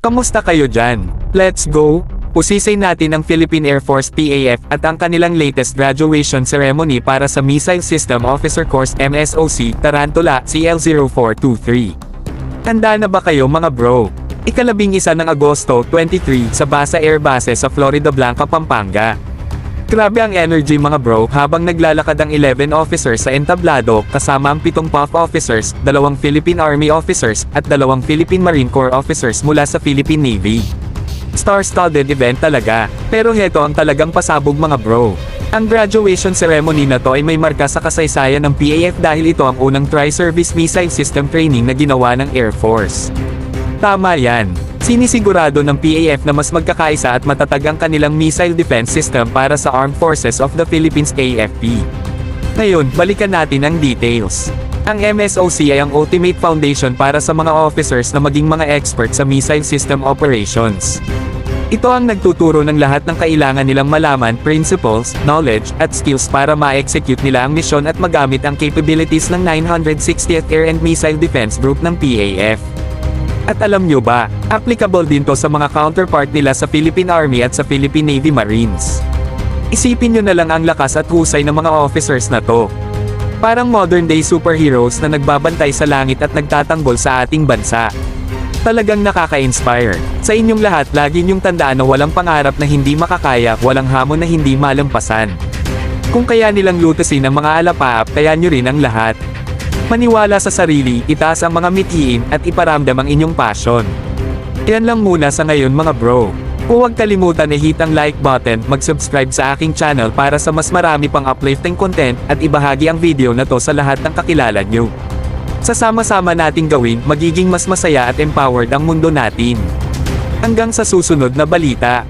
Kamusta kayo dyan? Let's go! Pusisay natin ang Philippine Air Force PAF at ang kanilang latest graduation ceremony para sa Missile System Officer Course MSOC Tarantula CL0423. Handa na ba kayo mga bro? Ika-11 ng Agosto 23 sa Basa Air Base sa Florida Blanca, Pampanga. Grabe ang energy mga bro habang naglalakad ang 11 officers sa entablado kasama ang 7 PAF officers, 2 Philippine Army officers, at 2 Philippine Marine Corps officers mula sa Philippine Navy. Star-studded event talaga, pero heto ang talagang pasabog mga bro. Ang graduation ceremony na to ay may marka sa kasaysayan ng PAF dahil ito ang unang tri-service missile system training na ginawa ng Air Force. Tama yan. Sinisigurado ng PAF na mas magkakaisa at matatag ang kanilang missile defense system para sa Armed Forces of the Philippines AFP. Ngayon, balikan natin ang details. Ang MSOC ay ang ultimate foundation para sa mga officers na maging mga expert sa missile system operations. Ito ang nagtuturo ng lahat ng kailangan nilang malaman, principles, knowledge, at skills para ma-execute nila ang misyon at magamit ang capabilities ng 960th Air and Missile Defense Group ng PAF. At alam nyo ba, applicable din to sa mga counterpart nila sa Philippine Army at sa Philippine Navy Marines. Isipin nyo na lang ang lakas at husay ng mga officers na to. Parang modern day superheroes na nagbabantay sa langit at nagtatanggol sa ating bansa. Talagang nakaka-inspire. Sa inyong lahat lagi niyong tandaan na walang pangarap na hindi makakaya, walang hamon na hindi malampasan. Kung kaya nilang lutasin ang mga alapaap, kaya nyo rin ang lahat. Maniwala sa sarili, itaas ang mga mithiin, at iparamdam ang inyong passion. Yan lang muna sa ngayon mga bro. Huwag kalimutan i-hit ang like button, mag-subscribe sa aking channel para sa mas marami pang uplifting content, at ibahagi ang video na to sa lahat ng kakilala nyo. Sasama-sama nating gawin, magiging mas masaya at empowered ang mundo natin. Hanggang sa susunod na balita.